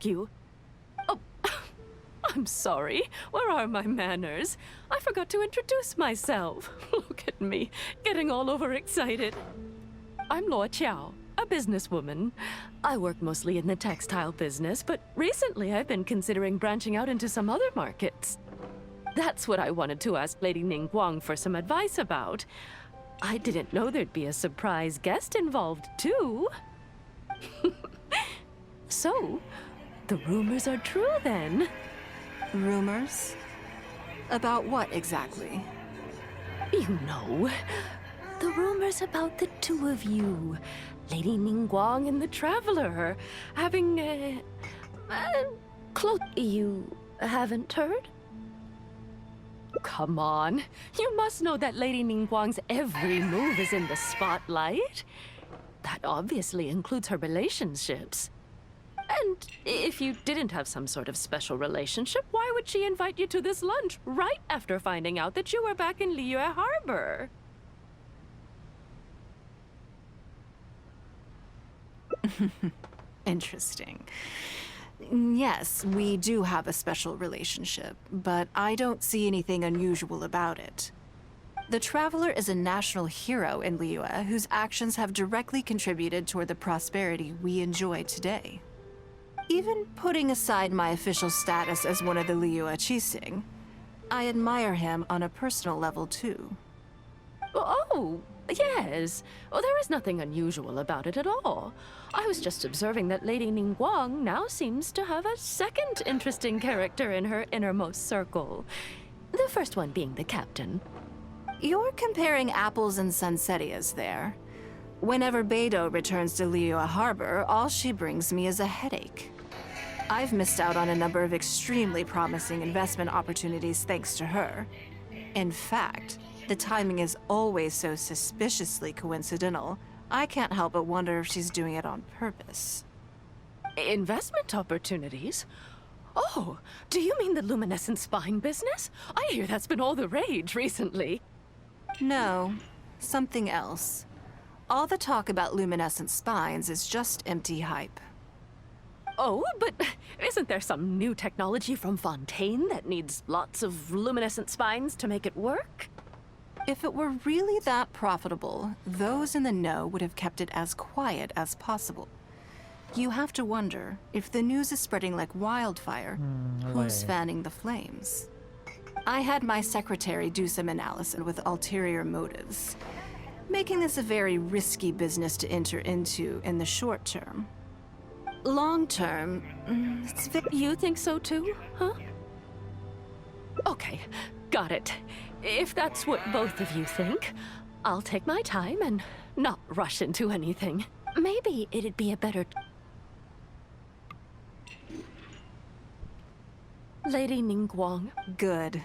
you. Oh, I'm sorry. Where are my manners? I forgot to introduce myself. Look at me, getting all overexcited. I'm Luo Qiao, a businesswoman. I work mostly in the textile business, but recently I've been considering branching out into some other markets. That's what I wanted to ask Lady Ningguang for some advice about. I didn't know there'd be a surprise guest involved, too. So, the rumors are true then. Rumors? About what exactly? You know, the rumors about the two of you, Lady Ningguang and the Traveler, having close. You haven't heard? Come on, you must know that Lady Ningguang's every move is in the spotlight. That obviously includes her relationships. And if you didn't have some sort of special relationship, why would she invite you to this lunch right after finding out that you were back in Liyue Harbor? Interesting. Yes, we do have a special relationship, but I don't see anything unusual about it. The Traveler is a national hero in Liyue whose actions have directly contributed toward the prosperity we enjoy today. Even putting aside my official status as one of the Liyue Qixing, I admire him on a personal level too. Oh, yes. Well, there is nothing unusual about it at all. I was just observing that Lady Ningguang now seems to have a second interesting character in her innermost circle. The first one being the captain. You're comparing apples and sunsettias there. Whenever Beidou returns to Liyue Harbor, all she brings me is a headache. I've missed out on a number of extremely promising investment opportunities thanks to her. In fact, the timing is always so suspiciously coincidental, I can't help but wonder if she's doing it on purpose. Investment opportunities? Oh, do you mean the luminescent spine business? I hear that's been all the rage recently. No, something else. All the talk about luminescent spines is just empty hype. Oh, but isn't there some new technology from Fontaine that needs lots of luminescent spines to make it work? If it were really that profitable, those in the know would have kept it as quiet as possible. You have to wonder, if the news is spreading like wildfire, who's fanning the flames? I had my secretary do some analysis with ulterior motives, making this a very risky business to enter into in the short term. Long term, it's very... You think so too, huh? Okay, got it. If that's what both of you think, I'll take my time and not rush into anything. Maybe it'd be a better... Lady Ningguang. Good.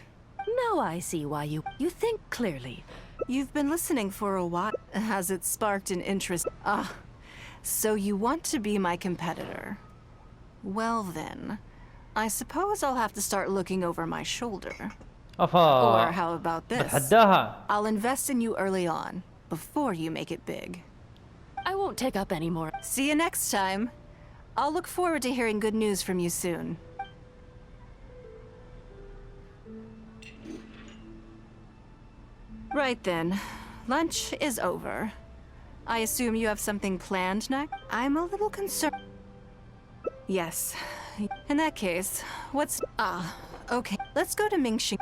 Now I see why you think clearly. You've been listening for a while. Has it sparked an interest? Ah, so you want to be my competitor. Well then, I suppose I'll have to start looking over my shoulder. Or how about this? I'll invest in you early on, before you make it big. I won't take up any more. See you next time. I'll look forward to hearing good news from you soon. Right then, lunch is over. I assume you have something planned next? I'm a little concerned. Yes. In that case, what's... Ah, okay. Let's go to Mingxing.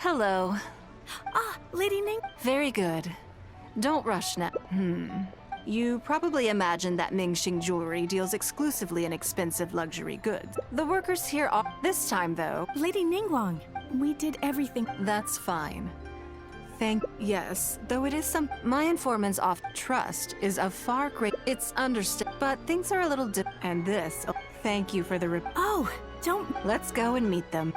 Hello. Ah, Lady Ning. Very good. Don't rush now. You probably imagine that Mingxing Jewelry deals exclusively in expensive luxury goods. The workers here are... This time, though... Lady Ningguang, we did everything. That's fine. Yes, though it is some... My informant's off trust is of far great... It's understood, but things are a little And this... Oh, thank you for the... Oh, don't... Let's go and meet them.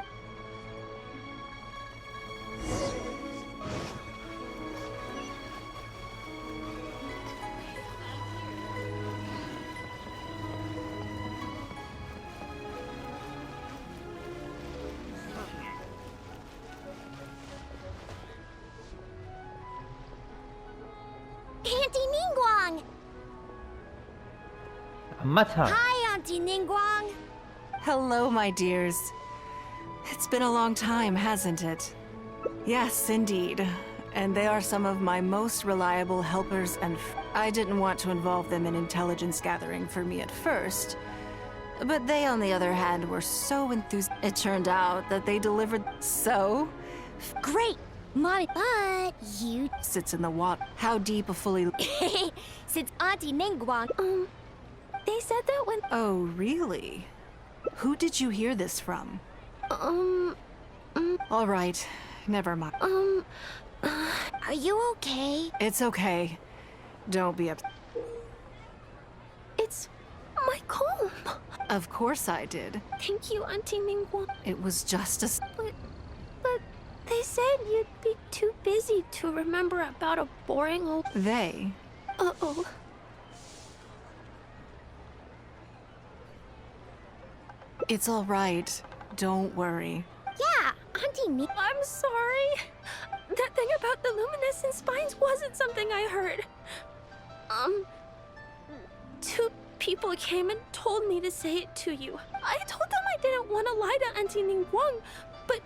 Auntie Ningguang! عمتها. Hi, Auntie Ningguang! Hello, my dears. It's been a long time, hasn't it? Yes, indeed. And they are some of my most reliable helpers and I didn't want to involve them in intelligence gathering for me at first. But they, on the other hand, were so enthused. It turned out that they delivered so... Great! Mommy, but you... Sits in the water. How deep a fully... Since Auntie Ningguang... They said that when... Oh, really? Who did you hear this from? All right. Never mind. Are you okay? It's okay. Don't be upset. It's my comb. Of course I did. Thank you, Auntie Ningguang. It was just a... But they said you'd be too busy to remember about a boring old... They? Uh-oh. It's all right. Don't worry. Yeah, Auntie Ning... I'm sorry. That thing about the luminescent spines wasn't something I heard. Two people came and told me to say it to you. I told them I didn't want to lie to Auntie Ningguang, but,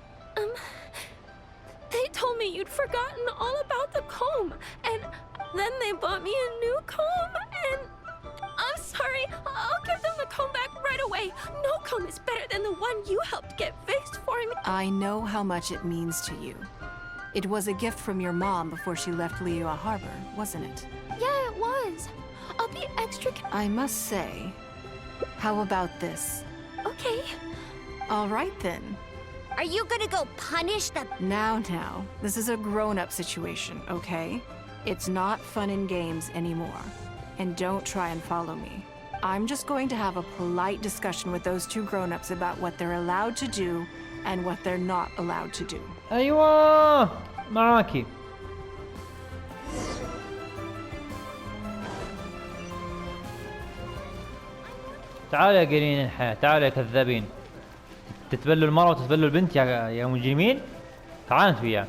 they told me you'd forgotten all about the comb, and then they bought me a new comb, and I'm sorry. I'll give them the comb back right away. No comb is better than the one you helped get fixed for me. I know how much it means to you. It was a gift from your mom before she left Liyue Harbor, wasn't it? Yeah, it was. I'll be extra... I must say, how about this? Okay. All right then. Are you gonna go punish the... Now, this is a grown-up situation, okay? It's not fun and games anymore. And don't try and follow me. I'm just going to have a polite discussion with those two grown-ups about what they're allowed to do and what they're not allowed to do. أيوة معاكي. تعالوا يا قرين الحياة، تعالوا يا كذابين. تتبلوا المرأة وتتبلوا البنت يا مجرمين. تعالوا انتوا وياه.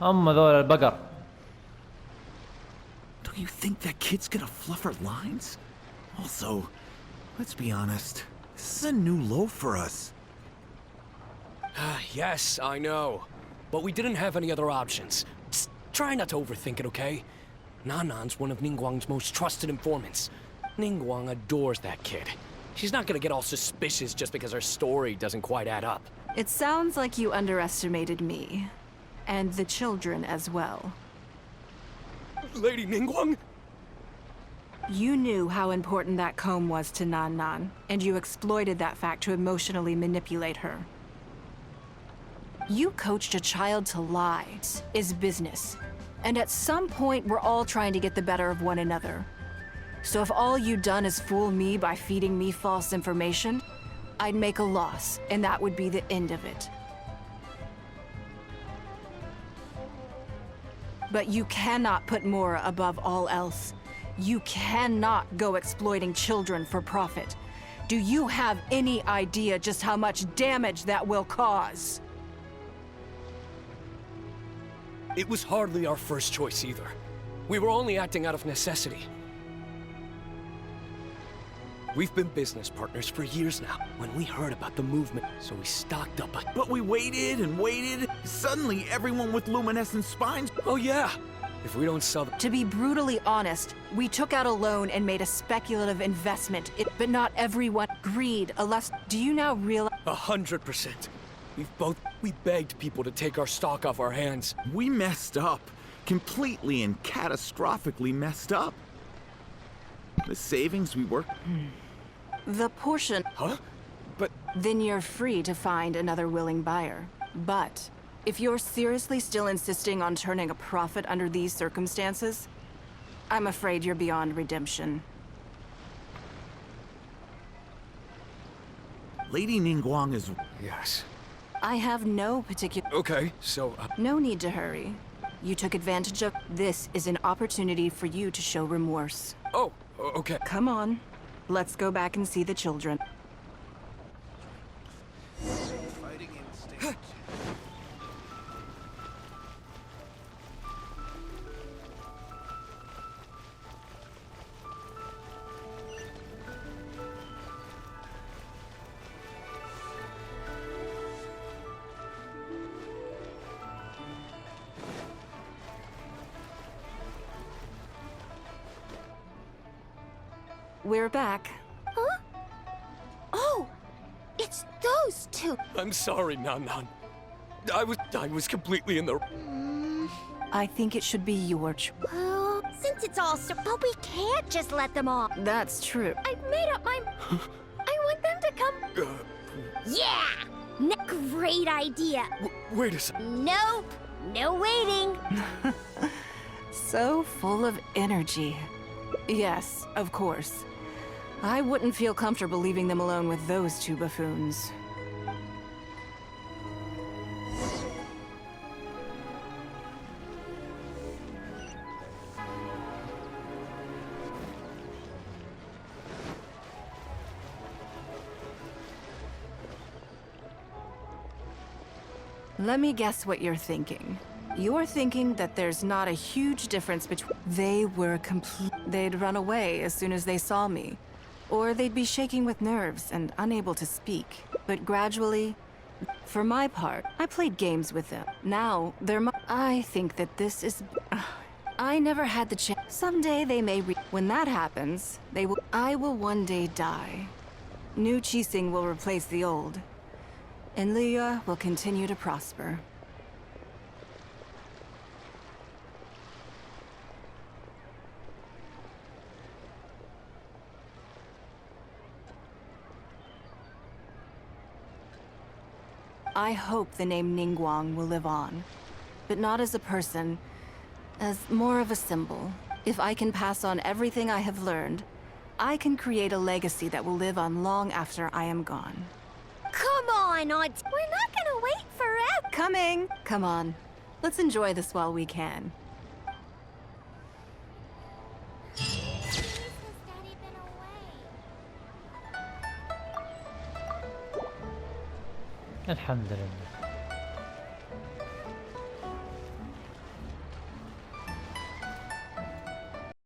أما ذول البقر. Do you think that kid's gonna fluff her lines? Also, let's be honest, this is a new low for us. Yes, I know. But we didn't have any other options. Just try not to overthink it, okay? Nanan's one of Ningguang's most trusted informants. Ningguang adores that kid. She's not gonna get all suspicious just because her story doesn't quite add up. It sounds like you underestimated me. And the children as well. Lady Ningguang? You knew how important that comb was to Nan Nan, and you exploited that fact to emotionally manipulate her. You coached a child to lie. Is business. And at some point, we're all trying to get the better of one another. So if all you've done is fool me by feeding me false information, I'd make a loss, and that would be the end of it. But you cannot put Mora above all else. You cannot go exploiting children for profit. Do you have any idea just how much damage that will cause? It was hardly our first choice either. We were only acting out of necessity. We've been business partners for years now, when we heard about the movement, so we stocked up. But we waited and waited. Suddenly, everyone with luminescent spines... Oh yeah! If we don't sell the... To be brutally honest, we took out a loan and made a speculative investment. But not everyone greed. Do you now realize? 100%. We begged people to take our stock off our hands. We messed up. Completely and catastrophically messed up. The savings we worked... The portion. Huh? But... Then you're free to find another willing buyer. But if you're seriously still insisting on turning a profit under these circumstances, I'm afraid you're beyond redemption. Lady Ningguang is... Yes. I have no particular... Okay, so... No need to hurry. You took advantage of... This is an opportunity for you to show remorse. Oh, okay. Come on. Let's go back and see the children. We're back. Huh? Oh, it's those two. I'm sorry, Nan Nan. I was completely in the... I think it should be your Well, since it's all so... But we can't just let them off. That's true. I've made up my... I want them to come... Yeah! Great idea. Wait a second. Nope. No waiting. So full of energy. Yes, of course. I wouldn't feel comfortable leaving them alone with those two buffoons. Let me guess what you're thinking. You're thinking that there's not a huge difference between... They were They'd run away as soon as they saw me. Or they'd be shaking with nerves and unable to speak. But gradually, for my part, I played games with them. Now, I think that this is... I never had the chance. Someday they may When that happens, I will one day die. New Qixing will replace the old. And Leah will continue to prosper. I hope the name Ningguang will live on, but not as a person, as more of a symbol. If I can pass on everything I have learned, I can create a legacy that will live on long after I am gone. Come on, Aunt. We're not gonna wait forever. Coming! Come on. Let's enjoy this while we can. الحمد لله.